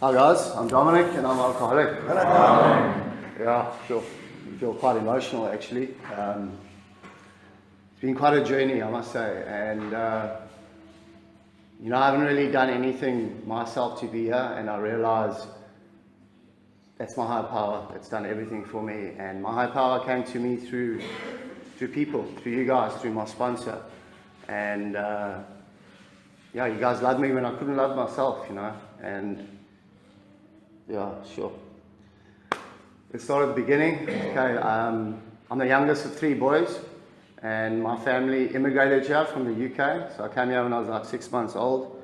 Hi guys, I'm Dominic and I'm an alcoholic. Yeah, feel quite emotional actually. It's been quite a journey, I must say, and I haven't really done anything myself to be here, and I realise that's my higher power that's done everything for me, and my higher power came to me through people, through you guys, through my sponsor, and you guys loved me when I couldn't love myself, and yeah, sure. Let's start at the beginning. Okay, I'm the youngest of 3 boys, and my family immigrated here from the UK. So I came here when I was like 6 months old.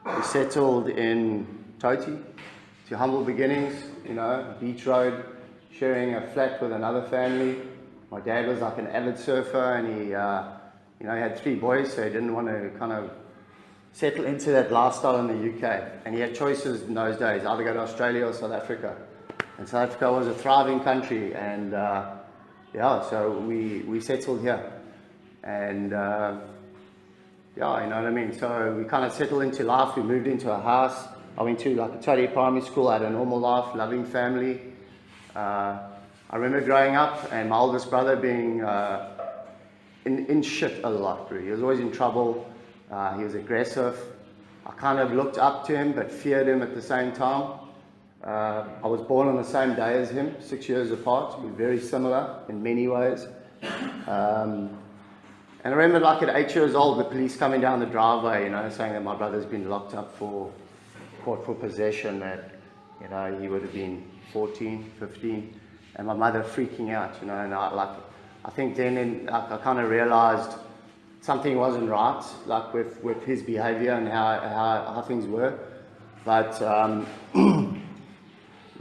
We settled in Toti, to humble beginnings, beach road, sharing a flat with another family. My dad was like an avid surfer, and he had 3 boys, so he didn't want to kind of settle into that lifestyle in the UK, and he had choices in those days, either go to Australia or South Africa, and South Africa was a thriving country, and so we settled here, and you know what I mean, so we kind of settled into life. We moved into a house. I went to like a totally primary school. I had a normal life, loving family. I remember growing up and my oldest brother being in shit a lot, really. He was always in trouble. He was aggressive. I kind of looked up to him but feared him at the same time. I was born on the same day as him, 6 years apart. We're very similar in many ways. And I remember like at 8 years old, the police coming down the driveway, saying that my brother's been locked up for possession, that he would have been 14, 15, and my mother freaking out, and I think then I kind of realized something wasn't right, like with his behavior and how things were. But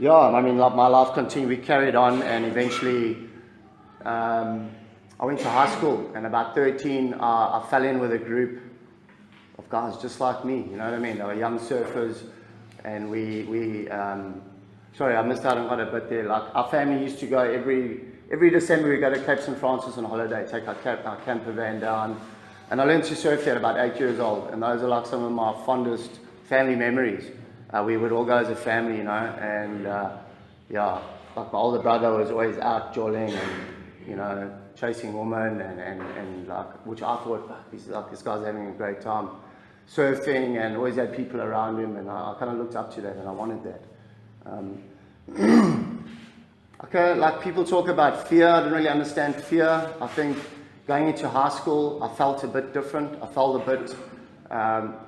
like my life continued. We carried on, and eventually I went to high school, and about 13 I fell in with a group of guys just like me, you know what I mean? They were young surfers, and we sorry, I missed out on quite a bit there. Like, our family used to go every December. We go to Cape St. Francis on holiday, take our camper van down, and I learned to surf there at about 8 years old, and those are like some of my fondest family memories. We would all go as a family, and like my older brother was always out jolling and chasing women, and like, which I thought, this guy's having a great time surfing, and always had people around him, and I kind of looked up to that, and I wanted that. Okay, like, people talk about fear. I didn't really understand fear. I think going into high school, I felt a bit different. I felt a bit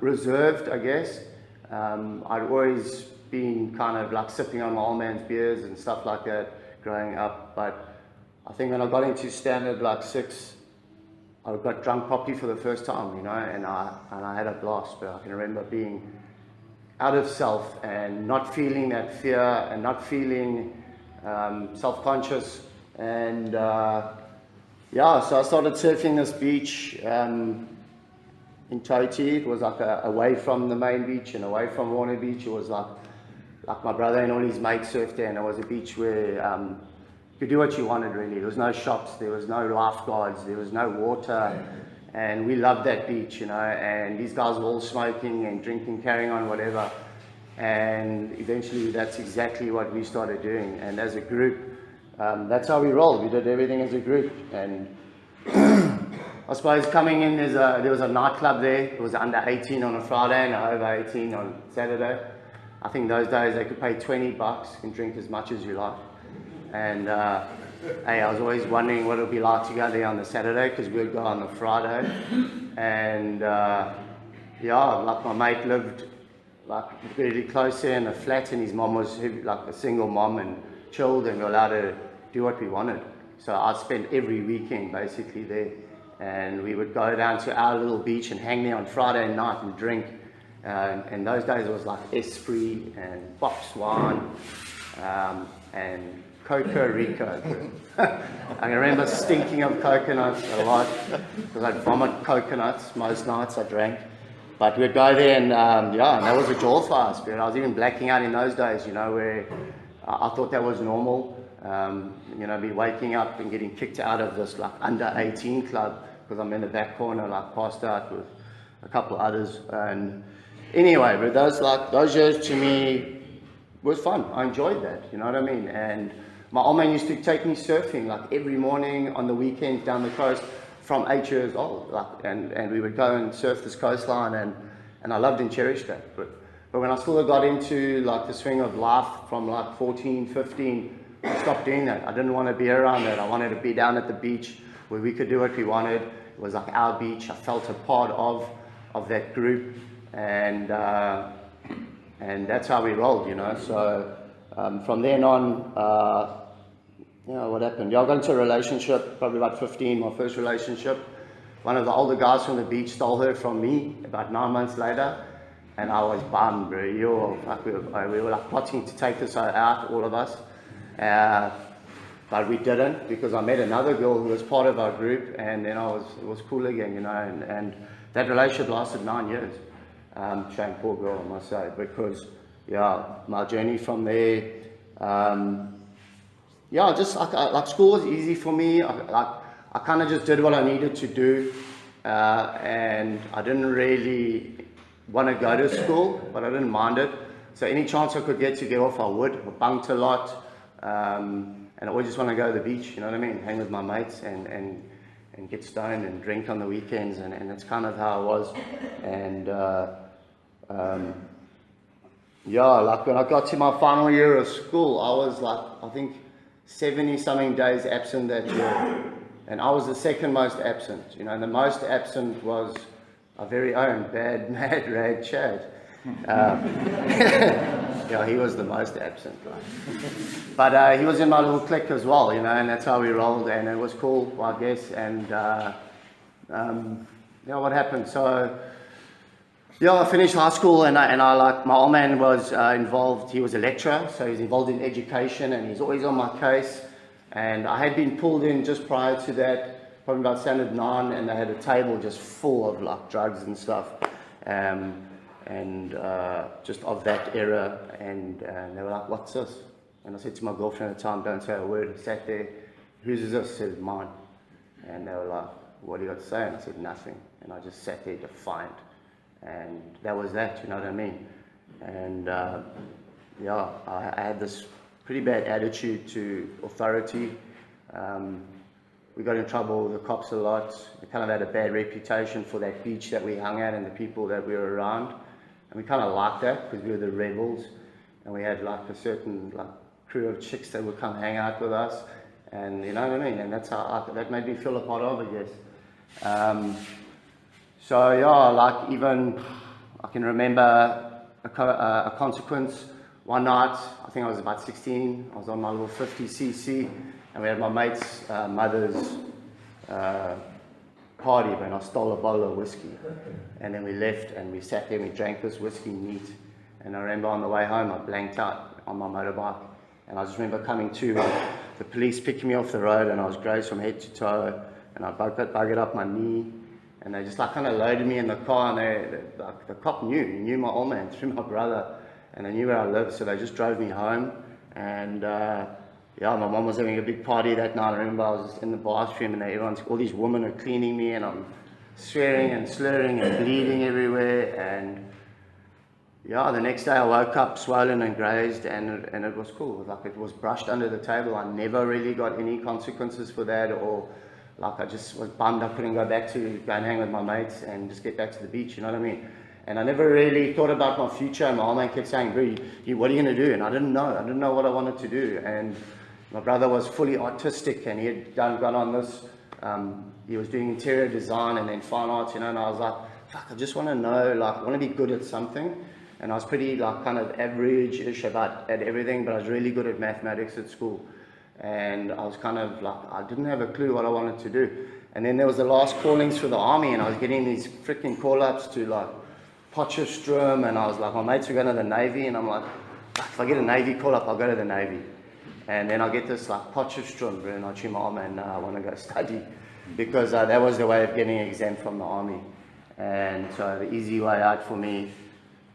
reserved, I guess. I'd always been kind of like sipping on my old man's beers and stuff like that growing up, but I think when I got into standard like 6, I got drunk properly for the first time, and I had a blast. But I can remember being out of self and not feeling that fear and not feeling self-conscious, and so I started surfing this beach in Toti. It was like away from the main beach and away from Warner Beach. It was like my brother and all his mates surfed there, and it was a beach where you could do what you wanted, really. There was no shops, there was no lifeguards, there was no water, and we loved that beach, and these guys were all smoking and drinking, carrying on, whatever. And eventually that's exactly what we started doing, and as a group, that's how we rolled. We did everything as a group, and I suppose coming in, there was a nightclub there. It was under 18 on a Friday and over 18 on Saturday. I think those days they could pay $20 and drink as much as you like. And hey, I was always wondering what it would be like to go there on the Saturday, because we'd go on the Friday. And like, my mate lived like really close there in a flat, and his mom was like a single mom and chilled, and we were allowed to do what we wanted. So I spent every weekend basically there, and we would go down to our little beach and hang there on Friday night and drink. And those days it was like Esprit and box wine and Coca Rico. I can remember stinking of coconuts a lot, because I'd vomit coconuts most nights I drank. But we'd go there, and and that was a jaw for us. I was even blacking out in those days, where I thought that was normal. Be waking up and getting kicked out of this like under 18 club, because I'm in the back corner, like passed out with a couple others. And anyway, but those years to me was fun. I enjoyed that, you know what I mean? And my old man used to take me surfing like every morning on the weekends down the coast from 8 years old. And we would go and surf this coastline, and I loved and cherished that. But when I sort of got into like the swing of life from like 14, 15, I stopped doing that. I didn't want to be around that. I wanted to be down at the beach where we could do what we wanted. It was like our beach. I felt a part of that group, and that's how we rolled, you know. So from then on, what happened? Yeah, I got into a relationship, probably about 15, my first relationship. One of the older guys from the beach stole her from me about 9 months later, and I was bummed, bro. We were like plotting to take this out, all of us. But we didn't, because I met another girl who was part of our group, and then it was cool again, you know, and that relationship lasted 9 years. Shame, poor girl, I must say, because, my journey from there, just like school was easy for me. I kind of just did what I needed to do, and I didn't really want to go to school, but I didn't mind it. So any chance I could get off, I would. I bunked a lot, and I always just want to go to the beach, you know what I mean? Hang with my mates and get stoned and drink on the weekends, and that's kind of how I was. And like when I got to my final year of school, I was like, I think 70 something days absent that year, and I was the second most absent, you know, and the most absent was our very own bad mad rag Chad. He was the most absent, right? But he was in my little clique as well, you know, and that's how we rolled, and it was cool, I guess. And what happened? So I finished high school, and I like, my old man was involved. He was a lecturer, so he's involved in education, and he's always on my case. And I had been pulled in just prior to that, probably about standard 9, and they had a table just full of like drugs and stuff. Just of that era, and they were like, "What's this?" And I said to my girlfriend at the time, "Don't say a word." I sat there. "Whose is this?" I said, "Mine." And they were like, "What do you got to say?" And I said, "Nothing." And I just sat there defiant, and that was that, you know what I mean? And I had this pretty bad attitude to authority. We got in trouble with the cops a lot. We kind of had a bad reputation for that beach that we hung at and the people that we were around. And we kind of liked that because we were the rebels, and we had like a certain like crew of chicks that would come hang out with us, and you know what I mean. And that's how that made me feel a part of, I guess. Like even I can remember a consequence. One night, I think I was about 16. I was on my little 50cc, and we had my mate's mother's party, and I stole a bottle of whiskey, and then we left and we sat there and we drank this whiskey neat. And I remember on the way home I blanked out on my motorbike, and I just remember coming to the police picking me off the road, and I was grazed from head to toe, and I buggered up my knee, and they just like kind of loaded me in the car, and the cop knew my old man through my brother, and they knew where I lived, so they just drove me home. And my mom was having a big party that night. I remember I was in the bathroom, and all these women are cleaning me, and I'm swearing and slurring and bleeding everywhere. And the next day I woke up swollen and grazed, and it was cool. Like, it was brushed under the table. I never really got any consequences for that, or like I just was bummed I couldn't go and hang with my mates and just get back to the beach, you know what I mean? And I never really thought about my future, and my old man kept saying, "Bro, what are you going to do?" And I didn't know what I wanted to do. And my brother was fully artistic, and he had gone on this, he was doing interior design and then fine arts, you know, and I was like, fuck, I just want to know, like, I want to be good at something. And I was pretty, like, kind of average-ish at everything, but I was really good at mathematics at school. And I was kind of like, I didn't have a clue what I wanted to do. And then there was the last callings for the army, and I was getting these freaking call-ups to, like, Potchefstroom, and I was like, my mates were going to the Navy, and I'm like, if I get a Navy call-up, I'll go to the Navy. And then I get this like Potchefstroom, and I tell my old man, "No, I want to go study," because that was the way of getting exempt from the army. And so the easy way out for me.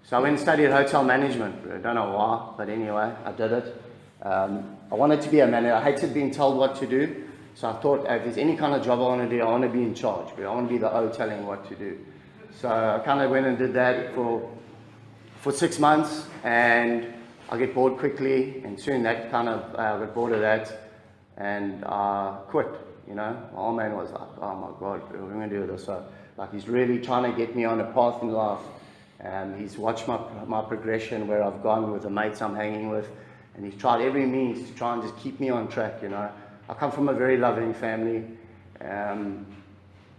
So I went and studied hotel management. I don't know why, but anyway, I did it. I wanted to be a manager. I hated being told what to do. So I thought, if there's any kind of job I want to do, I want to be in charge. But I want to be the O telling what to do. So I kind of went and did that for 6 months, and I get bored quickly, and soon that kind of, I got bored of that, and I quit, you know. My old man was like, oh my God, what are we going to do with this? So, like, he's really trying to get me on a path in life, and he's watched my progression, where I've gone with the mates I'm hanging with, and he's tried every means to try and just keep me on track, you know. I come from a very loving family.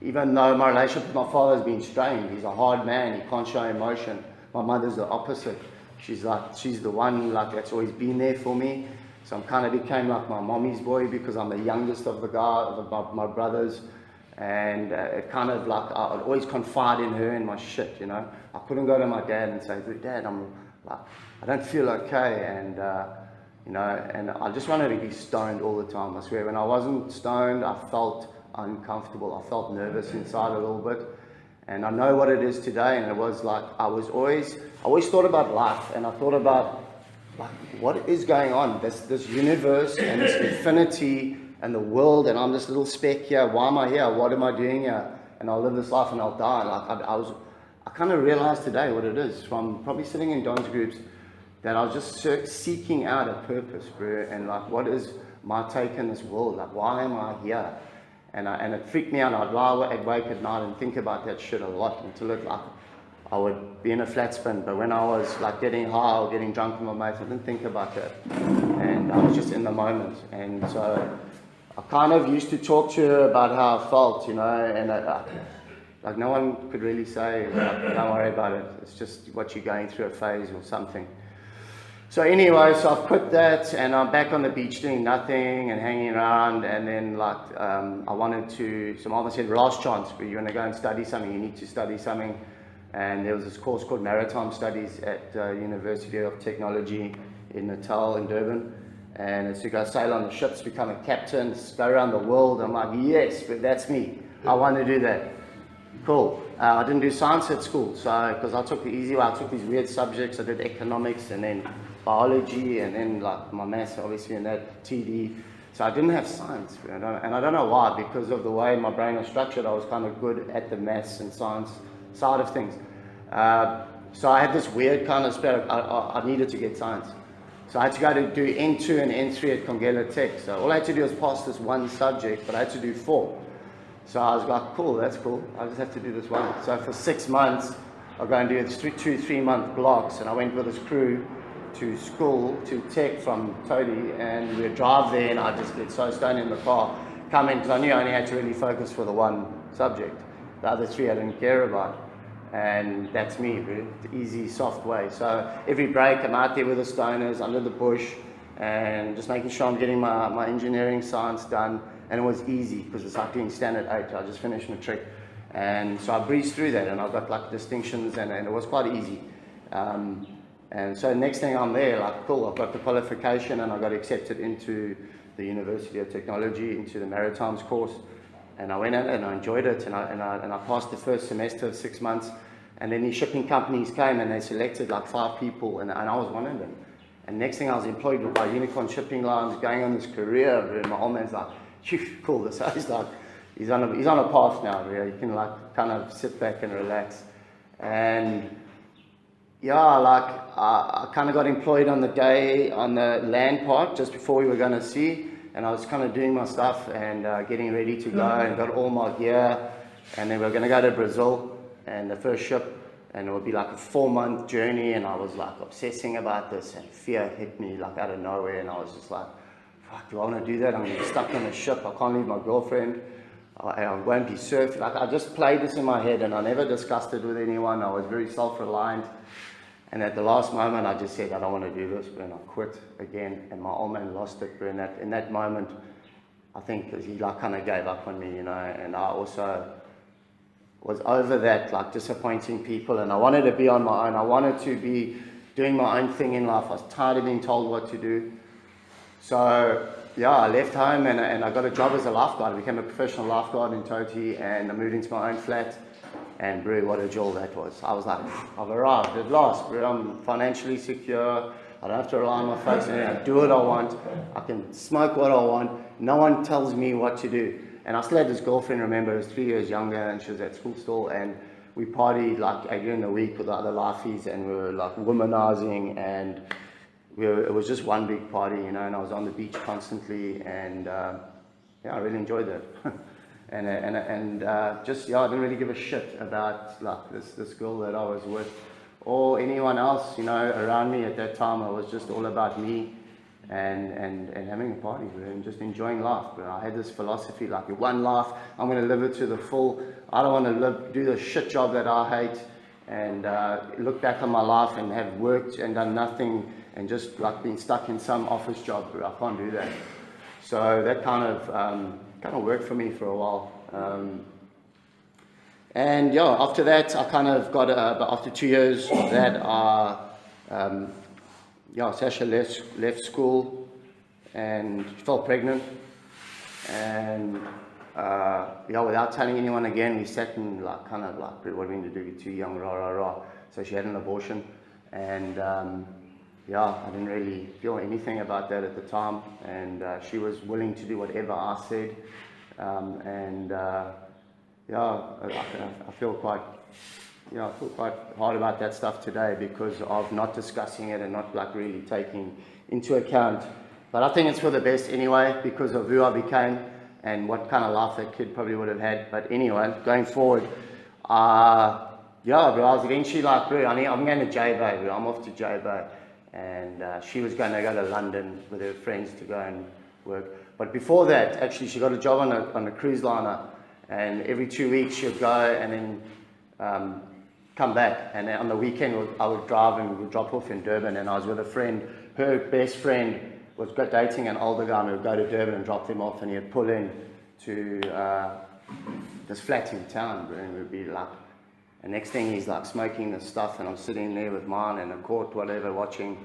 Even though my relationship with my father has been strained, he's a hard man, he can't show emotion. My mother's the opposite. She's the one like that's always been there for me. So I kind of became like my mommy's boy because I'm the youngest of my brothers. And it kind of like, I'd always confide in her and my shit, you know. I couldn't go to my dad and say, Dad, I'm like, I don't feel okay, and you know, and I just wanted to be stoned all the time. I swear, when I wasn't stoned, I felt uncomfortable. I felt nervous inside a little bit, and I know what it is today. And it was like I always thought about life, and I thought about like what is going on, this universe and this infinity and the world, and I'm this little speck here. Why am I here? What am I doing here? And I'll live this life and I'll die. Like I kind of realized today what it is from probably sitting in Don's groups, that I was just seeking out a purpose, bro, and like, what is my take in this world? Like, why am I here? And it freaked me out. I'd wake at night and think about that shit a lot until it like I would be in a flat spin. But when I was like getting high or getting drunk with my mates, I didn't think about that, and I was just in the moment. And so I kind of used to talk to her about how I felt, you know, and like no one could really say, like, don't worry about it. It's just what you're going through, a phase or something. So anyway, so I've quit that, and I'm back on the beach doing nothing and hanging around. And then like I wanted to, so mama said, last chance, but you want to go and study something, you need to study something. And there was this course called Maritime Studies at University of Technology in Natal in Durban. And it's to go sail on the ships, become a captain, go around the world. I'm like, yes, but that's me. I want to do that. Cool. I didn't do science at school, so because I took the easy way. I took these weird subjects. I did economics and then biology and then like my maths, obviously, and that TD. So I didn't have science, and I don't know why. Because of the way my brain was structured, I was kind of good at the maths and science side of things. So I had this weird kind of spirit. I needed to get science. So I had to go to do N2 and N3 at Congela Tech. So all I had to do was pass this one subject, but I had to do 4. So I was like, cool, that's cool. I just have to do this one. So for 6 months, I'll go and do 2-3 month blocks. And I went with this crew to school, to Tech from Tody, and we'd drive there, and I'd just get so stoned in the car, come in, because I knew I only had to really focus for the one subject. The other 3 I didn't care about. And that's me, really. The easy, soft way. So every break, I'm out there with the stoners, under the bush, and just making sure I'm getting my engineering science done. And it was easy, because it's like doing standard 8. I just finished matric. And so I breezed through that, and I got like distinctions, and it was quite easy. And so next thing I'm there, like, cool, I've got the qualification, and I got accepted into the University of Technology, into the Maritimes course. And I went in and I enjoyed it, and I passed the first semester of 6 months. And then these shipping companies came and they selected like 5 people, and I was one of them. And next thing I was employed by Unicorn Shipping Lines, going on this career. And my old man's like, phew, cool, this guy's like, he's on a path now, really. You can like kind of sit back and relax. And yeah, like I kind of got employed on the land part just before we were going to sea. And I was kind of doing my stuff and getting ready to go, and got all my gear. And then we were going to go to Brazil, and the first ship, and it would be like a 4-month journey. And I was like obsessing about this, and fear hit me like out of nowhere. And I was just like, fuck, do I want to do that? I'm going to be stuck on a ship. I can't leave my girlfriend. I won't be surfing. Like I just played this in my head, and I never discussed it with anyone. I was very self-reliant. And at the last moment, I just said, I don't want to do this, and I quit again. And my old man lost it, in that moment, I think he like kind of gave up on me, you know. And I also was over that, like disappointing people, and I wanted to be on my own. I wanted to be doing my own thing in life. I was tired of being told what to do. So yeah, I left home, and I got a job as a lifeguard. I became a professional lifeguard in Toti, and I moved into my own flat. And bro, what a joy that was. I was like, I've arrived at last, bro. I'm financially secure. I don't have to rely on my folks. I do what I want. I can smoke what I want. No one tells me what to do. And I still had this girlfriend, remember, who was 3 years younger, and she was at school still. And we partied like during the week with the other lifeies, and we were like womanizing, and it was just one big party, you know, and I was on the beach constantly, and yeah, I really enjoyed that. and just, yeah, I didn't really give a shit about like this girl that I was with or anyone else, you know, around me at that time. It was just all about me and having a party, bro, and just enjoying life, bro. I had this philosophy, like, one life, I'm going to live it to the full. I don't want to do the shit job that I hate and look back on my life and have worked and done nothing and just like been stuck in some office job, bro. I can't do that. So that kind of worked for me for a while. And yeah, after that, I kind of got, after 2 years of that, Sasha left school and fell pregnant. And without telling anyone again, we sat and like, kind of like, what are we going to do? You're too young, rah, rah, rah. So she had an abortion. And I didn't really feel anything about that at the time. And she was willing to do whatever I said. I feel quite hard about that stuff today because of not discussing it and not like really taking into account. But I think it's for the best anyway because of who I became and what kind of life that kid probably would have had. But anyway, going forward, I was eventually like, bro, I'm going to J-Bay, bro. I'm off to J-Bay. And she was going to go to London with her friends to go and work. But before that, actually, she got a job on a cruise liner. And every 2 weeks she'd go and then come back. And then on the weekend I would drive and we would drop off in Durban. And I was with a friend. Her best friend was dating an older guy and we would go to Durban and drop them off. And he'd pull in to this flat in town. And we'd be like, and next thing he's like smoking this stuff and I'm sitting there with mine and a quart, whatever, watching.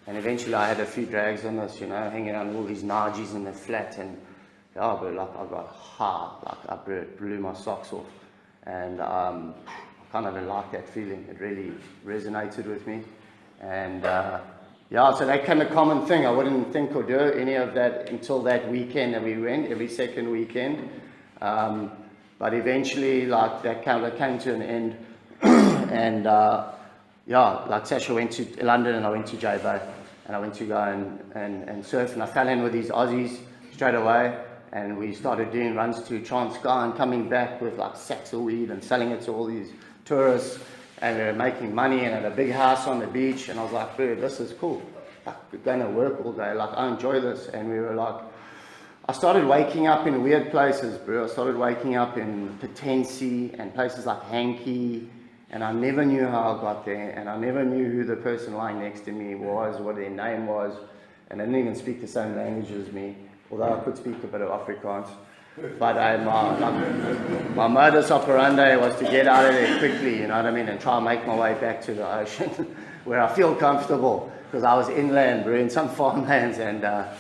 And eventually I had a few drags on this, you know, hanging out with all these Najis in the flat. And yeah, but like I got hard, like I blew my socks off, and I kind of didn't like that feeling. It really resonated with me, and so that became a common thing. I wouldn't think or do any of that until that weekend that we went, every second weekend, but eventually, like that came to an end, and like Sasha went to London and I went to J-Bay, and I went to go and surf, and I fell in with these Aussies straight away. And we started doing runs to Transkei and coming back with like sacks of weed and selling it to all these tourists. And we were making money and had a big house on the beach. And I was like, bro, this is cool. Like, we're going to work all day. Like, I enjoy this. And we were like, I started waking up in weird places, bro. I started waking up in Potensi and places like Hanky. And I never knew how I got there. And I never knew who the person lying next to me was, what their name was. And they didn't even speak the same language as me. Although I could speak a bit of Afrikaans. But my modus operandi was to get out of there quickly, you know what I mean, and try and make my way back to the ocean where I feel comfortable, because I was inland, bro, in some farmlands, and I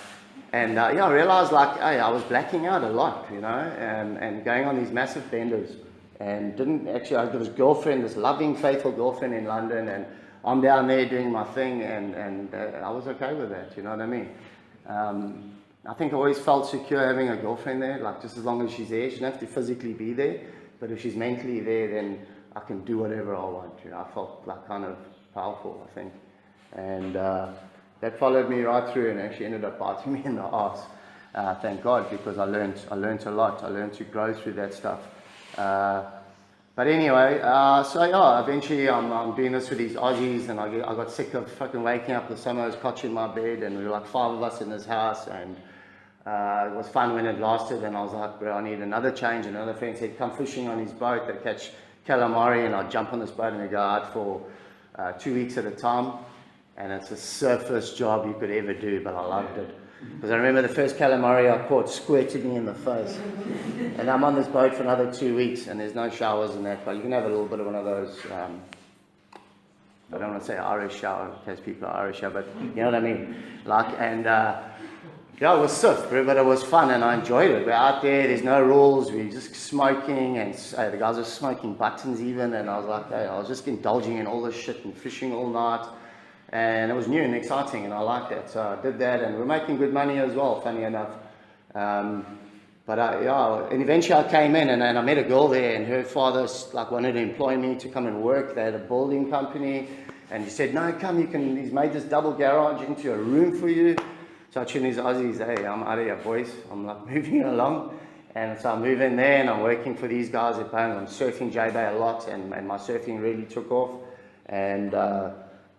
realized like, hey, I was blacking out a lot, you know, and going on these massive benders, and didn't actually, I had this girlfriend, this loving, faithful girlfriend in London, and I'm down there doing my thing, and I was okay with that, you know what I mean. I think I always felt secure having a girlfriend there, like just as long as she's there. She doesn't have to physically be there, but if she's mentally there, then I can do whatever I want. You know, I felt like kind of powerful, I think. And that followed me right through and actually ended up biting me in the arse. Thank God, because I learned a lot. I learned to grow through that stuff. But anyway, eventually I'm doing this with these Aussies, and I got sick of fucking waking up with someone's couch in my bed, and we were like 5 of us in this house, and it was fun when it lasted, and I was like, bro, I need another change. And another friend said, come fishing on his boat, they catch calamari, and I'd jump on this boat and we go out for 2 weeks at a time, and it's the surfest job you could ever do, but I loved it. Because I remember the first calamari I caught squirted me in the face. And I'm on this boat for another 2 weeks, and there's no showers and that, but you can have a little bit of one of those, I don't want to say Irish shower, in case people are Irish, but you know what I mean? It was surf, but it was fun, and I enjoyed it. We're out there, there's no rules, we're just smoking, and the guys were smoking buttons even, and I was like, hey, I was just indulging in all this shit and fishing all night. And it was new and exciting, and I liked that. So I did that, and we're making good money as well, funny enough. And eventually I came in, and I met a girl there, and her father wanted to employ me to come and work. They had a building company, And he said, no, come, he's made this double garage into a room for you. So I tune his Aussies, hey, I'm out of here, boys. I'm like moving along. And so I move in there and I'm working for these guys at home. I'm surfing J-Bay a lot, and my surfing really took off. And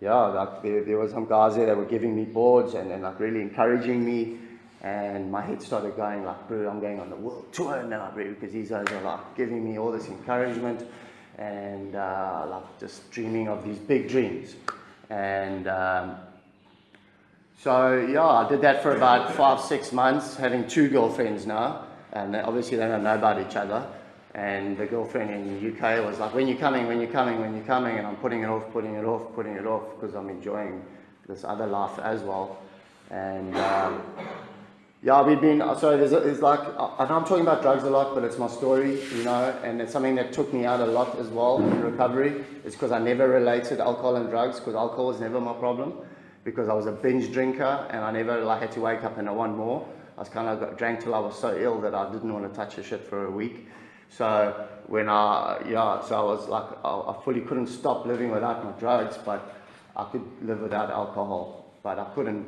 like there were some guys there that were giving me boards and like really encouraging me. And my head started going like, bro, I'm going on the world tour now, bro, because these guys are like giving me all this encouragement and like just dreaming of these big dreams. And so yeah, I did that for about 5-6 months, having 2 girlfriends now, and obviously they don't know about each other. And the girlfriend in the UK was like, when you coming, when you coming, when you coming, and I'm putting it off, because I'm enjoying this other life as well. And yeah, we've been, so there's like, I know I'm talking about drugs a lot, but it's my story, you know, and it's something that took me out a lot as well in recovery. It's because I never related alcohol and drugs, because alcohol was never my problem, because I was a binge drinker and I never like had to wake up and I want more. I was kind of drank till I was so ill that I didn't want to touch a shit for a week. So when I was like, I fully couldn't stop living without my drugs, but I could live without alcohol, but I couldn't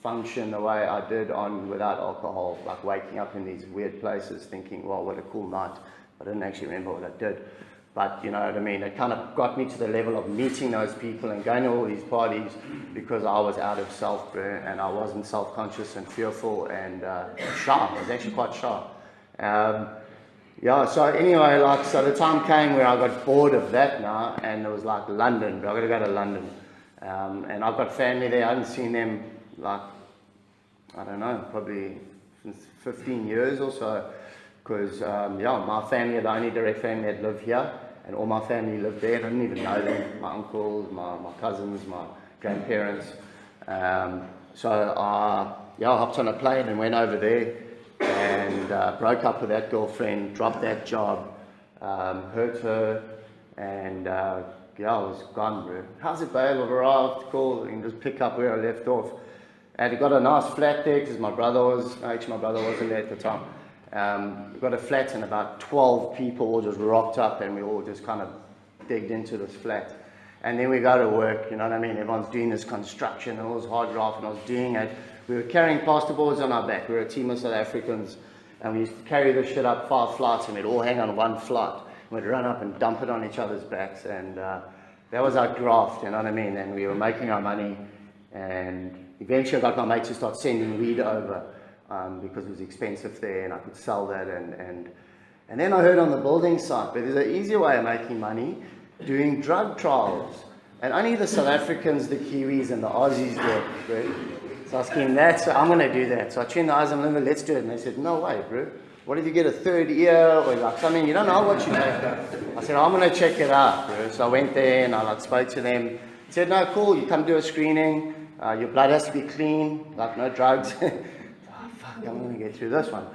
function the way I did without alcohol, like waking up in these weird places thinking, well, what a cool night. I didn't actually remember what I did, but you know what I mean, it kind of got me to the level of meeting those people and going to all these parties because I was out of self, and I wasn't self-conscious and fearful and shy. I was actually quite shy. Yeah, so anyway, like, so the time came where I got bored of that now, and it was like London, I gotta go to London. And I've got family there. I hadn't seen them like, I don't know, probably 15 years or so, because my family are the only direct family that live here, and all my family lived there. I didn't even know them, my uncles, my cousins, my grandparents. So I hopped on a plane and went over there, and broke up with that girlfriend, dropped that job, hurt her, and I was gone, bro. How's it, babe? I've arrived, cool, and just pick up where I left off. And I got a nice flat there, because my brother wasn't there at the time. We got a flat, and about 12 people all just rocked up, and we all just kind of digged into this flat. And then we go to work, you know what I mean? Everyone's doing this construction and all this hard graft, and I was doing it. We were carrying plasterboards on our back. We were a team of South Africans, and we used to carry this shit up 5 flights, and we'd all hang on one flight. We'd run up and dump it on each other's backs, and that was our graft, you know what I mean? And we were making our money, and eventually I got my mates to start sending weed over, because it was expensive there, and I could sell that, and then I heard on the building site, but there's an easier way of making money, doing drug trials. And only the South Africans, the Kiwis, and the Aussies do it, bro. So I was thinking, I'm going to do that. So I tuned the eyes and said, let's do it. And they said, no way, bro. What if you get a 3rd ear or like something? You don't know what you take. I said, I'm going to check it out, bro. So I went there and I spoke to them. He said, no, cool, you come do a screening. Your blood has to be clean, like no drugs. Oh, fuck, I'm going to get through this one.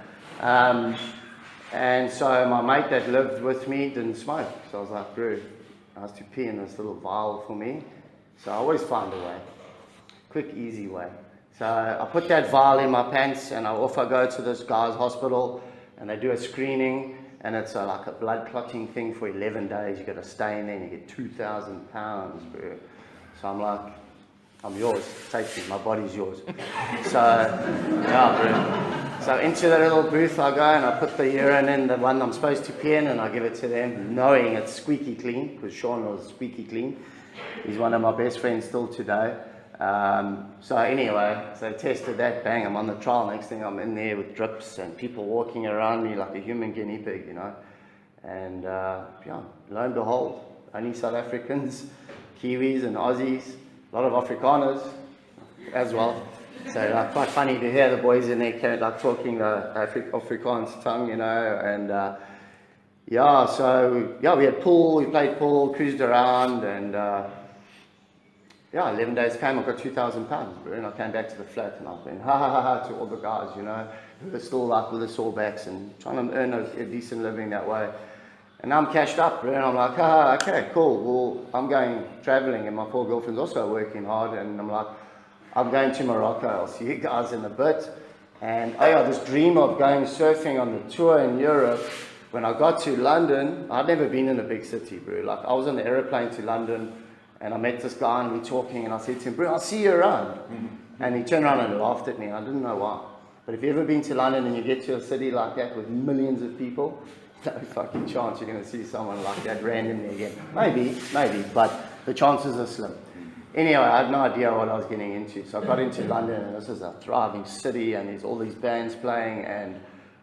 And so my mate that lived with me didn't smoke. So I was like, bro, I was to pee in this little vial for me. So I always find a way. Quick, easy way. So I put that vial in my pants, and off I go to this guy's hospital, and they do a screening, and it's like a blood clotting thing for 11 days. You got to stay in there, and you get 2,000 pounds, bro. So I'm like, I'm yours, take me, my body's yours. So, yeah, bro. So into the little booth I go, and I put the urine in, the one I'm supposed to pee in, and I give it to them, knowing it's squeaky clean, because Sean was squeaky clean. He's one of my best friends still today. So anyway, so I tested that, bang, I'm on the trial. Next thing I'm in there with drips and people walking around me like a human guinea pig, you know. And lo and behold, only South Africans, Kiwis and Aussies, a lot of Afrikaners as well. So quite funny to hear the boys in there like talking Afrikaans tongue, you know. And we had pool, we played pool, cruised around, and 11 days came, I got 2,000 pounds, bro, and I came back to the flat, and I went ha ha ha ha to all the guys, you know, who were still like with the sore backs and trying to earn a decent living that way. And now I'm cashed up, bro, and I'm like, okay, cool, well, I'm going traveling, and my poor girlfriend's also working hard, and I'm like, I'm going to Morocco, I'll see you guys in a bit. And this dream of going surfing on the tour in Europe. When I got to London, I'd never been in a big city, bro. Like, I was on the aeroplane to London, And I met this guy and we're talking and I said to him, bro, I'll see you around. And he turned around and laughed at me. I didn't know why. But if you've ever been to London and you get to a city like that with millions of people, no fucking chance you're going to see someone like that randomly again. Maybe, but the chances are slim. Anyway, I had no idea what I was getting into. So I got into London and this is a thriving city and there's all these bands playing and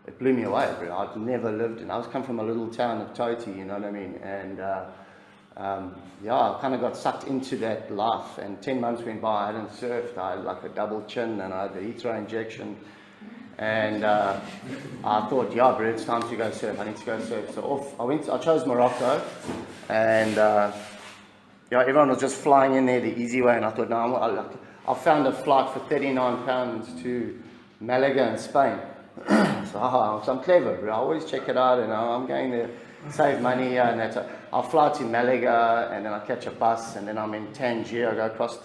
it blew me away, bro. I'd never lived in, I was come from a little town of Toti, you know what I mean? And I kind of got sucked into that life and 10 months went by, I hadn't surfed, I had like a double chin and I had the heat-throw injection. And I thought, yeah, bro, it's time to go surf. I need to go surf. So I chose Morocco, and everyone was just flying in there the easy way. And I thought, no, I found a flight for £39 to Malaga in Spain. So I'm clever, bro. I always check it out, and I'm going there, save money, and that's it. I'll fly to Malaga, and then I catch a bus, and then I'm in Tangier. I go across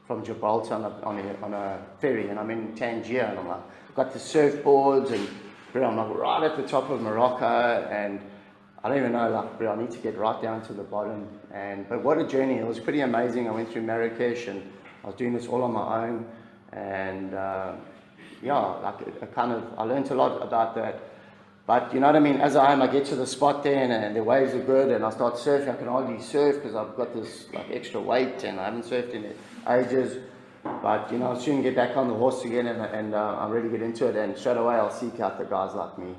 from Gibraltar on a ferry, and I'm in Tangier, and I'm like, got the surfboards, and bro, I'm like right at the top of Morocco, and I don't even know, like, bro, I need to get right down to the bottom. But what a journey! It was pretty amazing. I went through Marrakesh, and I was doing this all on my own, and I learned a lot about that. But you know what I mean? As I get to the spot there, and the waves are good, and I start surfing. I can hardly surf because I've got this like extra weight, and I haven't surfed in ages. But I soon get back on the horse again, and I really get into it. And straight away, I'll seek out the guys like me.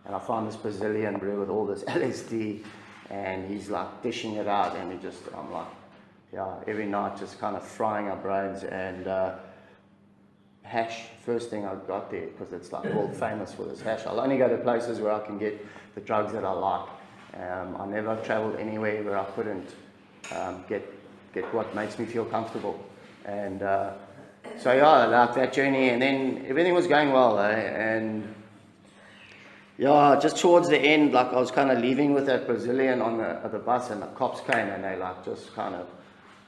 And I found this Brazilian bro with all this LSD, and he's like dishing it out, and I'm like, every night just kind of frying our brains. And hash, first thing I got there, because it's like world famous for this hash. I'll only go to places where I can get the drugs that I like. I never traveled anywhere where I couldn't get what makes me feel comfortable. And like that journey, and then everything was going well, and just towards the end, like I was kind of leaving with that Brazilian on the bus, and the cops came and they like just kind of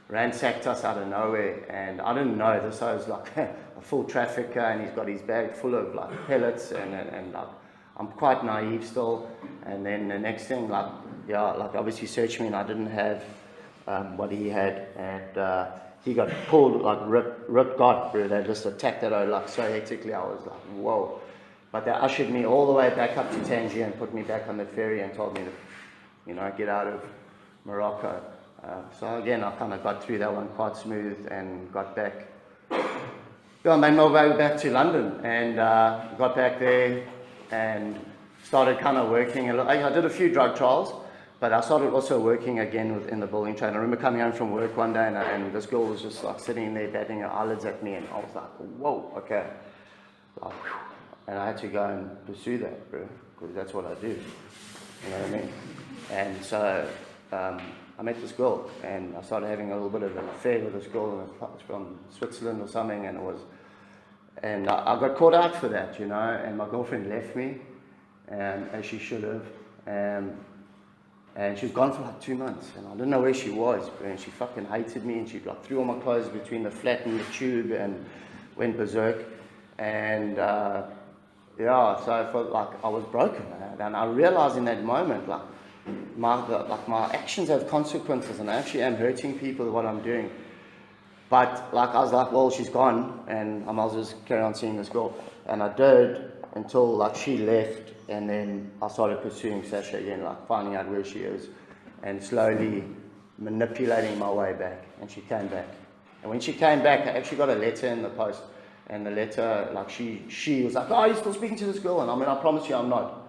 ransacked us out of nowhere, and I didn't know this. I was like a full trafficker, and he's got his bag full of like pellets, and like I'm quite naive still. And then the next thing, like obviously searched me, and I didn't have what he had, and he got pulled, like ripped God, bro. They just attacked that like so hectically. I was like, whoa. But they ushered me all the way back up to Tangier and put me back on the ferry and told me to, get out of Morocco. So again, I kind of got through that one quite smooth and got back. I made my way back to London and got back there and started kind of working. I did a few drug trials. But I started also working again in the building trade. I remember coming home from work one day, and this girl was just like sitting there batting her eyelids at me, and I was like, whoa, okay. Like, and I had to go and pursue that, bro, because that's what I do. You know what I mean? And so I met this girl, and I started having a little bit of an affair with this girl from Switzerland or something, and I got caught out for that, and my girlfriend left me, as she should have. And she was gone for like 2 months, and I didn't know where she was, and she fucking hated me, and she like threw all my clothes between the flat and the tube and went berserk. And so I felt like I was broken, man. And I realized in that moment, like my actions have consequences, and I actually am hurting people with what I'm doing. But like I was like, well, she's gone, and I might as well just carry on seeing this girl. And I did until like she left. And then I started pursuing Sasha again, like finding out where she is and slowly manipulating my way back. And she came back. And when she came back, I actually got a letter in the post. And the letter, like she was like, oh, you're still speaking to this girl? And I promise you I'm not.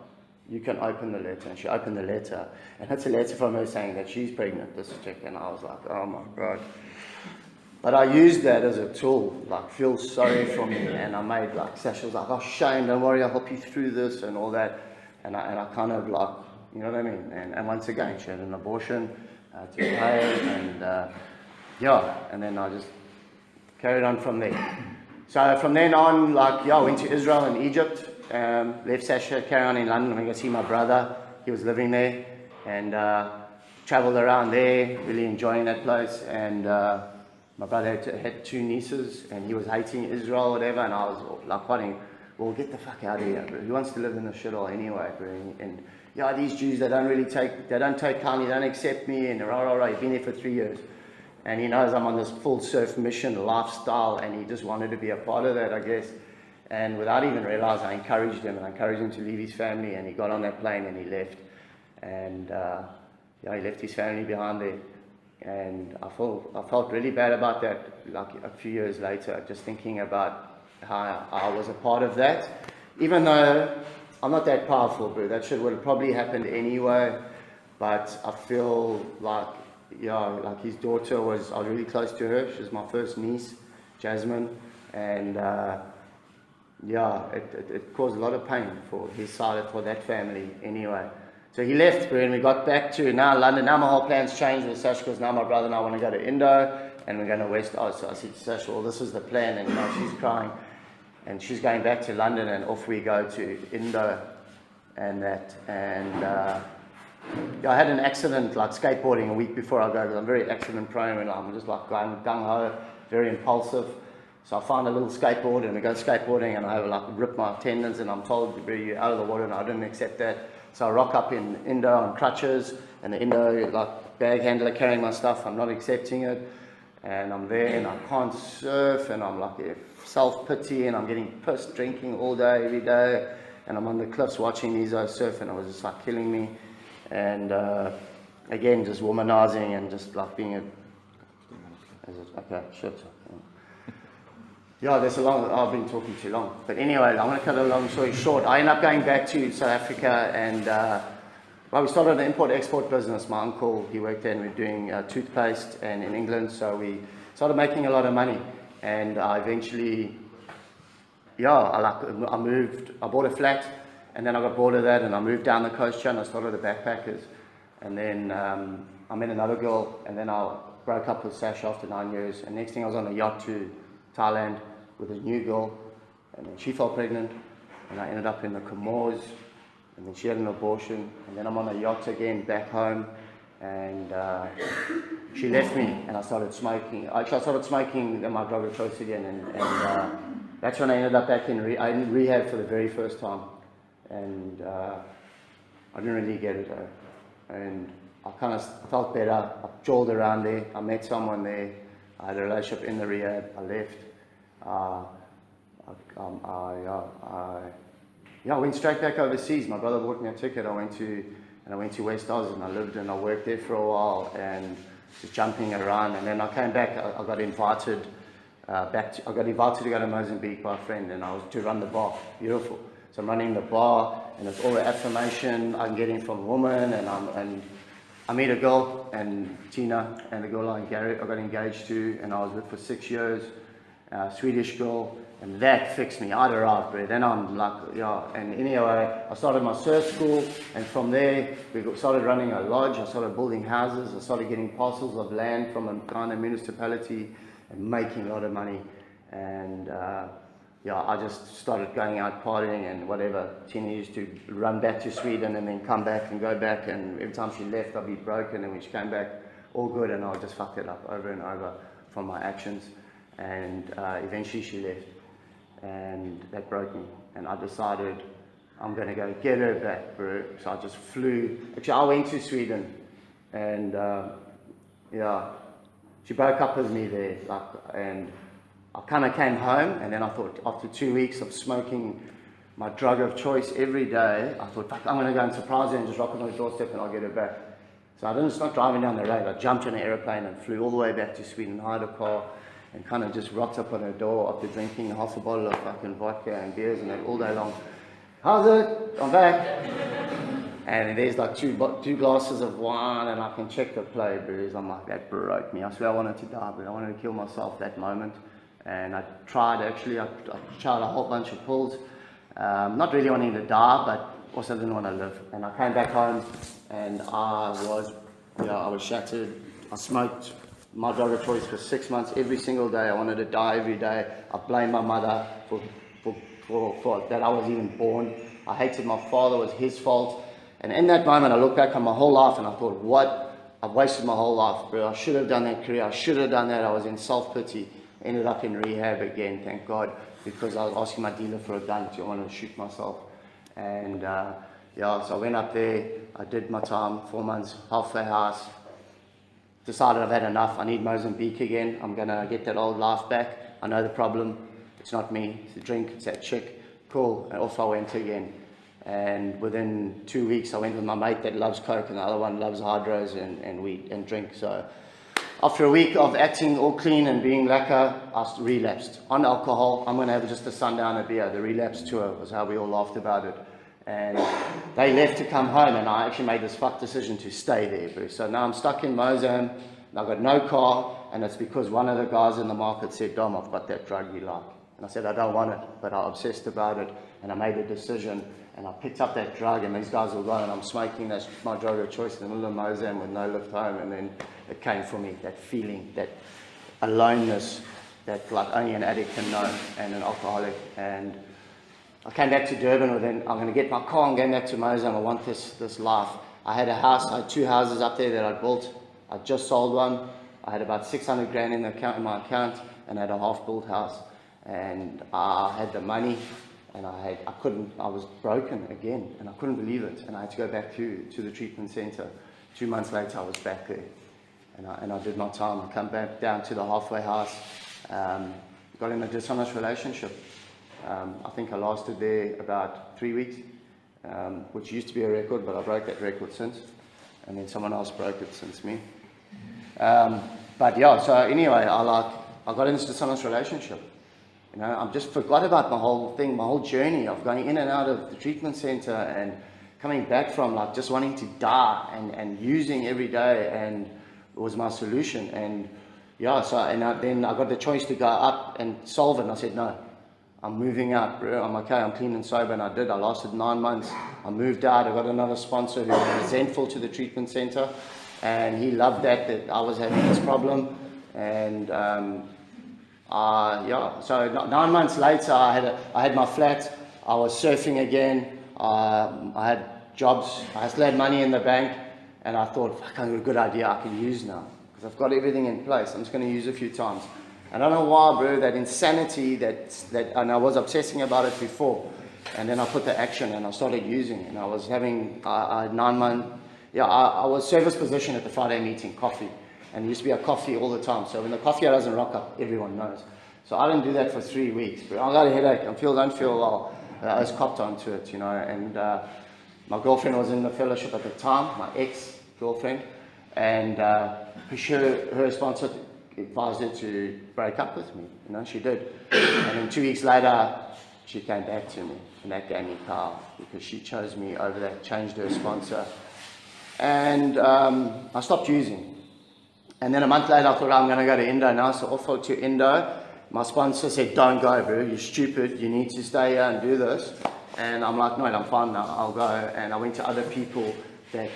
You can open the letter. And she opened the letter. And it's a letter from her saying that she's pregnant, this chick. And I was like, oh my God. But I used that as a tool, like feel sorry for me, and I made like Sasha was like, oh Shane, don't worry, I'll help you through this and all that, and I kind of like, you know what I mean, and once again she had an abortion to pay, and and then I just carried on from there. So from then on, like I went to Israel and Egypt, left Sasha, carried on in London, I went to see my brother, he was living there, and travelled around there, really enjoying that place, and my brother had 2 nieces, and he was hating Israel or whatever, and I was like, well, get the fuck out of here, bro. Who wants to live in the shithole anyway, bro? And these Jews, they don't take kindly, they don't accept me, and rah, rah, rah, you've been there for 3 years. and he knows I'm on this full surf mission lifestyle, and he just wanted to be a part of that, I guess. And without even realizing, I encouraged him, and I encouraged him to leave his family, and he got on that plane and he left. And he left his family behind there. And I felt really bad about that, like a few years later, just thinking about how I was a part of that. Even though I'm not that powerful, bro, that shit would have probably happened anyway. But I feel like, like his daughter I was really close to her. She was my first niece, Jasmine. And it caused a lot of pain for his side, for that family anyway. So he left, bro, and we got back to now London. Now my whole plan's changed with Sash, because now my brother and I want to go to Indo, and we're going to West Oz. So I said to Sash, well, this is the plan, and she's crying. And she's going back to London, and off we go to Indo and that. And I had an accident, like skateboarding, a week before I go, because I'm very accident prone, and I'm just like going gung-ho, very impulsive. So I find a little skateboard, and we go skateboarding, and I have like rip my tendons, and I'm told, you're out of the water, and I didn't accept that. So I rock up in Indo on crutches, and the Indo like bag handler carrying my stuff. I'm not accepting it, and I'm there, and I can't surf, and I'm like self-pity, and I'm getting pissed, drinking all day, every day, and I'm on the cliffs watching these guys surf, and it was just like killing me. And again, just womanizing and just like being okay, shit. There's I've been talking too long. But anyway, I'm going to cut a long story short. I ended up going back to South Africa, and we started an import-export business. My uncle, he worked there, and we were doing toothpaste and in England, so we started making a lot of money. And I eventually, I moved, I bought a flat, and then I got bored of that, and I moved down the coast here, and I started the backpackers. And then I met another girl, and then I broke up with Sash after 9 years. And next thing I was on a yacht to Thailand with a new girl, and then she fell pregnant, and I ended up in the Comores, and then she had an abortion, and then I'm on a yacht again back home, and she left me, and I started smoking. Actually, I started smoking my drug of choice again, and that's when I ended up back in rehab for the very first time, and I didn't really get it though, and I kind of felt better. I jolled around there, I met someone there, I had a relationship in the rehab, I left. I went straight back overseas. My brother bought me a ticket. I went to West Oz, and I lived and I worked there for a while, and just jumping around. And then I came back. I got invited to go to Mozambique by a friend, and I was to run the bar. Beautiful. So I'm running the bar, and it's all the affirmation I'm getting from women, and I meet a girl, and Tina, and the girl I got engaged to, and I was with for 6 years. Swedish girl, and that fixed me. I'd arrived, bro. Then I'm like, and anyway, I started my surf school, and from there, we started running a lodge. I started building houses. I started getting parcels of land from a kind of municipality and making a lot of money. And I just started going out partying and whatever. Tina used to run back to Sweden and then come back and go back, and every time she left, I'd be broken, and when she came back, all good, and I just fucked it up over and over from my actions. And eventually she left, and that broke me, and I decided I'm going to go get her back, bro. So I just flew. Actually, I went to Sweden, and she broke up with me there, and I kind of came home, and then I thought, after 2 weeks of smoking my drug of choice every day, I thought, fuck, I'm going to go and surprise her and just rock on her doorstep, and I'll get her back. So I didn't start driving down the road. I jumped in an aeroplane and flew all the way back to Sweden, hired a car, and kind of just rocked up on her door after drinking half a bottle of fucking vodka and beers and that all day long. How's it? I'm back. And there's like two glasses of wine, and I can check the play, booze. I'm like, that broke me. I swear I wanted to die, but I wanted to kill myself that moment. And I tried a whole bunch of pills. Not really wanting to die, but also didn't want to live. And I came back home, and I was shattered. I smoked my drug of choice for 6 months, every single day. I wanted to die every day. I blamed my mother for that I was even born. I hated my father, it was his fault. And in that moment, I looked back on my whole life, and I thought, what? I've wasted my whole life, bro. I should have done that career. I should have done that. I was in self-pity. Ended up in rehab again, thank God, because I was asking my dealer for a gun. I wanted to shoot myself. And so I went up there. I did my time, 4 months, halfway house. decided I've had enough. I need Mozambique again. I'm going to get that old life back. I know the problem. It's not me. It's the drink. It's that chick. Cool. And off I went again. And within 2 weeks, I went with my mate that loves Coke, and the other one loves hydros and weed and drink. So after a week of acting all clean and being lacquer, I relapsed on alcohol. I'm going to have just a sundowner beer. The relapse tour was how we all laughed about it. And they left to come home, and I actually made this fuck decision to stay there, bro. So now I'm stuck in Mozambique, and I've got no car, and it's because one of the guys in the market said, Dom, I've got that drug you like. And I said, I don't want it, but I obsessed about it, and I made a decision, and I picked up that drug, and these guys were gone, and I'm smoking that's my drug of choice in the middle of Mozambique with no lift home, and then it came for me, that feeling, that aloneness that like only an addict can know, and an alcoholic. And I came back to Durban within, I'm going to get my car and go back to Mozambique. I want this life. I had a house, I had 2 houses up there that I built. I just sold one. I had about 600 grand in my account, and I had a half-built house. And I had the money, and I was broken again, and I couldn't believe it. And I had to go back to the treatment center. 2 months later, I was back there, and I did my time. I come back down to the halfway house, got in a dishonest relationship. I think I lasted there about 3 weeks, which used to be a record, but I broke that record since, and then someone else broke it since me. But yeah, so anyway, I got in this dishonest relationship. You know, I just forgot about my whole thing, my whole journey of going in and out of the treatment center and coming back from like just wanting to die and using every day, and it was my solution. And yeah, so then I got the choice to go up and solve it, and I said no. I'm moving out, bro. I'm okay, I'm clean and sober, and I did. I lasted 9 months. I moved out. I got another sponsor who was resentful to the treatment center, and he loved that I was having this problem. And yeah, so 9 months later, I had my flat. I was surfing again. I had jobs. I still had money in the bank, and I thought, fuck, I've got a good idea I can use now, because I've got everything in place. I'm just going to use it a few times. I don't know why, bro, that insanity and I was obsessing about it before. And then I put the action, and I started using it. And I was having, I had 9 months, I was service position at the Friday meeting, coffee. And it used to be a coffee all the time. So when the coffee doesn't rock up, everyone knows. So I didn't do that for 3 weeks, bro. I got a headache, don't feel well. I was copped onto it, you know. And my girlfriend was in the fellowship at the time, my ex-girlfriend. And her sponsor advised her to break up with me. You know, she did. And then 2 weeks later, she came back to me, and that gave me power, because she chose me over that, changed her sponsor. And I stopped using. And then a month later, I thought, I'm going to go to Indo now. So off to Indo. My sponsor said, don't go, bro. You're stupid. You need to stay here and do this. And I'm like, no, I'm fine now. I'll go. And I went to other people that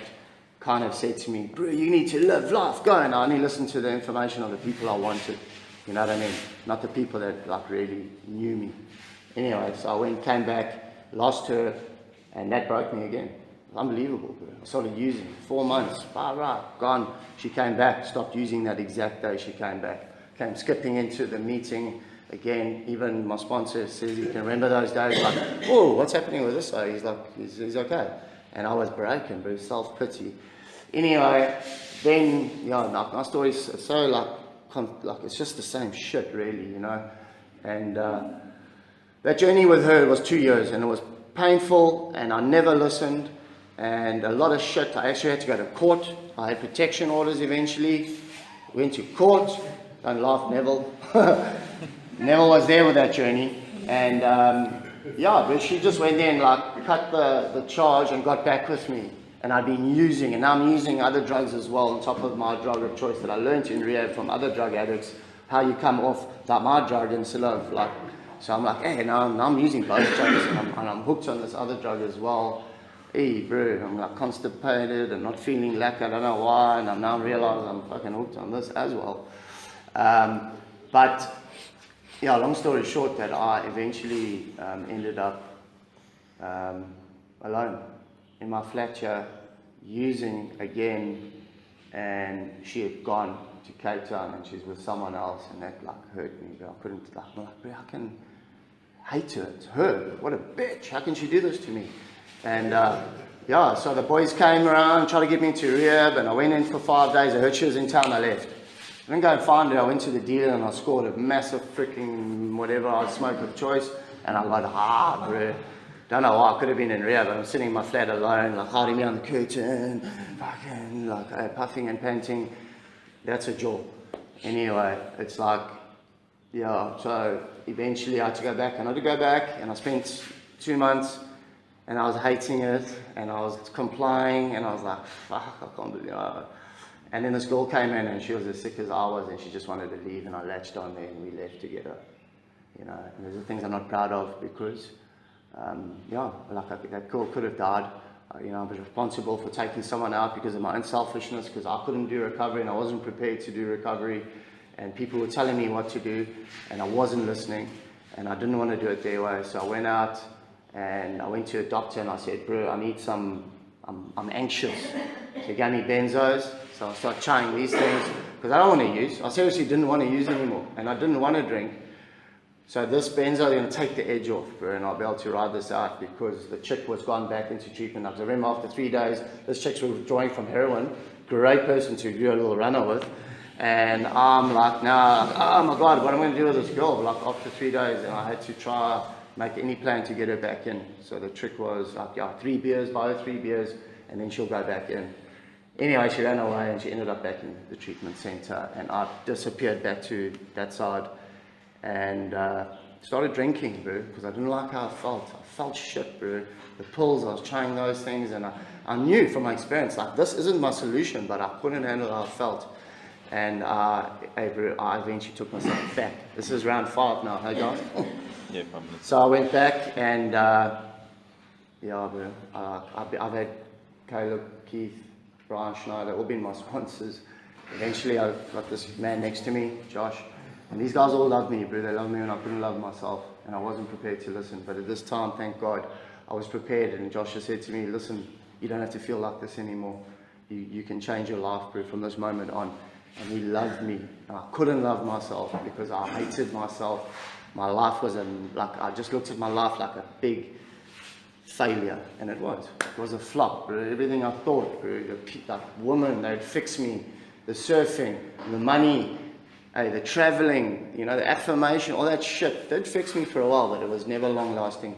kind of said to me, bro, you need to live life, go. And I only listened to the information of the people I wanted, you know what I mean? Not the people that like really knew me. Anyway, so I came back, lost her, and that broke me again. Unbelievable, bro. I started using 4 months, gone. She came back, stopped using that exact day she came back. Came skipping into the meeting again. Even my sponsor says he can remember those days, like, oh, what's happening with this guy? He's like, he's okay. And I was broken, bro, self-pity. Anyway, then, yeah, my story's so like it's just the same shit, really, you know. And that journey with her was 2 years, and it was painful, and I never listened, and a lot of shit. I actually had to go to court. I had protection orders eventually. Went to court. Don't laugh, Neville. Neville was there with that journey, and yeah, but she just went there and like cut the charge and got back with me. And I'd been using, and now I'm using other drugs as well on top of my drug of choice that I learned in rehab from other drug addicts, how you come off that my drug instead of like, so I'm like, hey, now I'm using both drugs, and I'm hooked on this other drug as well. Hey, bro, I'm like constipated and not feeling like I don't know why, and I'm now realizing I'm fucking hooked on this as well. But yeah, long story short, that I eventually ended up alone in my flat here, using again, and she had gone to Cape Town and she's with someone else, and that like hurt me. But I couldn't like, I'm like, bro, how can hate her? It's her. What a bitch! How can she do this to me? And yeah, so the boys came around, tried to get me into rehab, and I went in for 5 days. I heard she was in town, I left. I didn't go and find her. I went to the dealer and I scored a massive freaking whatever I smoked of choice, and I got bro. Don't know why, I could have been in rehab, but I'm sitting in my flat alone, like hiding behind the curtain, fucking like puffing and panting. That's a jaw. Anyway, it's like, yeah, so eventually I had to go back, and I did go back, and I spent 2 months, and I was hating it, and I was complying, and I was like, fuck, I can't believe it. And then this girl came in, and she was as sick as I was, and she just wanted to leave, and I latched on there, and we left together. You know, and those are things I'm not proud of, because, that girl could have died. I was responsible for taking someone out because of my own selfishness, because I couldn't do recovery, and I wasn't prepared to do recovery, and people were telling me what to do, and I wasn't listening, and I didn't want to do it their way. So I went out, and I went to a doctor, and I said, bro, I need I'm anxious. So he gave me benzos. So I started trying these things because I don't want to use. I seriously didn't want to use anymore, and I didn't want to drink. So this benzo is going to take the edge off, bro, and I'll be able to ride this out, because the chick was gone back into treatment. I remember after 3 days, this chick was withdrawing from heroin. Great person to do a little runner with. And I'm like, now, oh my God, what am I going to do with this girl? Like after 3 days, and I had to try make any plan to get her back in. So the trick was like, buy her 3 beers, and then she'll go back in. Anyway, she ran away, and she ended up back in the treatment center, and I disappeared back to that side, and started drinking, bro, because I didn't like how I felt. I felt shit, bro. The pills, I was trying those things, and I knew from my experience, like, this isn't my solution, but I couldn't handle how I felt. And I eventually took myself back. This is round 5 now, hey guys? Yeah, 5 minutes. So I went back, and bro, I've had Caleb, Keith, Brian Schneider, all been my sponsors. Eventually I got this man next to me, Josh, and these guys all love me, bro. They love me when I couldn't love myself, and I wasn't prepared to listen. But at this time, thank God, I was prepared, and Josh has said to me, listen, you don't have to feel like this anymore. You can change your life, bro, from this moment on. And he loved me, and I couldn't love myself because I hated myself. My life was I just looked at my life like a big failure, and it was a flop, bro. Everything I thought, bro, like women, they'd fix me, the surfing, the money, the traveling, the affirmation, all that shit did fix me for a while, but it was never long lasting.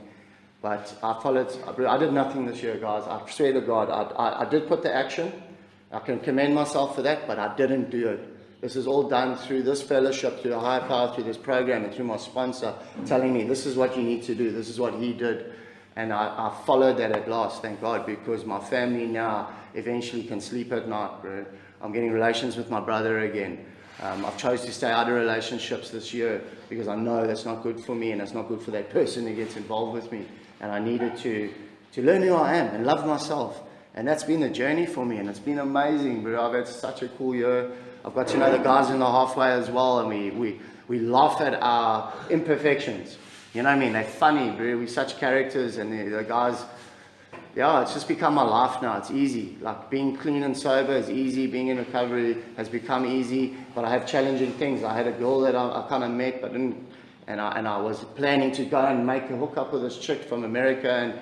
But I did nothing this year, guys. I swear to God, I did put the action. I can commend myself for that, but I didn't do it. This is all done through this fellowship, through a higher power, through this program, and through my sponsor telling me this is what you need to do, this is what he did. And I followed that at last, thank God, because my family now eventually can sleep at night, bro. I'm getting relations with my brother again. I've chosen to stay out of relationships this year because I know that's not good for me, and that's not good for that person who gets involved with me. And I needed to learn who I am and love myself. And that's been the journey for me, and it's been amazing, bro. I've had such a cool year. I've got to know the guys in the halfway as well, and we laugh at our imperfections. You know what I mean? They're funny, bro. We're such characters, and the guys, it's just become my life now. It's easy. Like being clean and sober is easy. Being in recovery has become easy, but I have challenging things. I had a girl that I kind of met, but didn't, and I was planning to go and make a hookup with this chick from America, and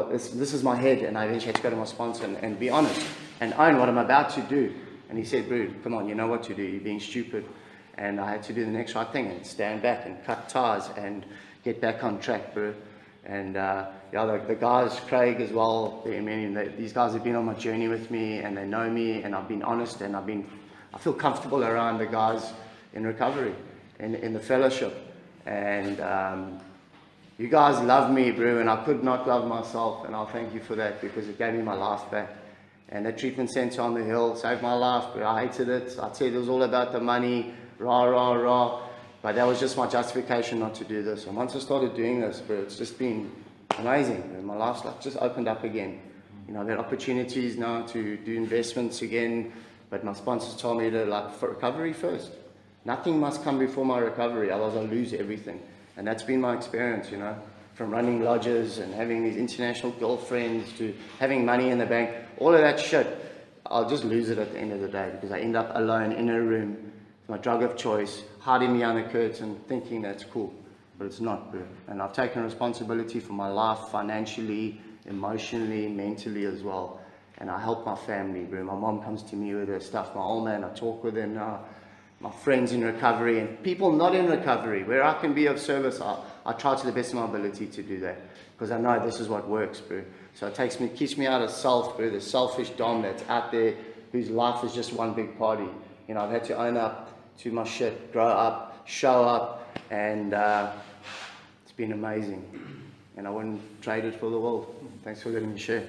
this is my head, and I eventually had to go to my sponsor and be honest and own what I'm about to do. And he said, bro, come on, you know what to do, you're being stupid. And I had to do the next right thing and stand back and cut ties and get back on track, bro. And the guys, Craig as well, these guys have been on my journey with me, and they know me, and I've been honest, and I feel comfortable around the guys in recovery, in the fellowship. And you guys love me, bro, and I could not love myself, and I'll thank you for that, because it gave me my life back. And that treatment center on the hill saved my life, bro. I hated it. I said it was all about the money, rah, rah, rah. But that was just my justification not to do this. And once I started doing this, bro, it's just been amazing, bro. My life's just opened up again. I've had opportunities now to do investments again, but my sponsors told me to for recovery first. Nothing must come before my recovery, otherwise I'll lose everything. And that's been my experience, from running lodges and having these international girlfriends to having money in the bank, all of that shit, I'll just lose it at the end of the day, because I end up alone in a room with my drug of choice, hiding behind the curtain, thinking that's cool, but it's not, bro. And I've taken responsibility for my life financially emotionally, mentally as well. And I help my family, bro. My mom comes to me with her stuff. My old man, I talk with him now. My friends in recovery and people not in recovery, where I can be of service, I try to the best of my ability to do that. Because I know this is what works, bro. So it keeps me out of self, bro. The selfish dom that's out there, whose life is just one big party. You know, I've had to own up to my shit, grow up, show up, and it's been amazing. And I wouldn't trade it for the world. Thanks for letting me share.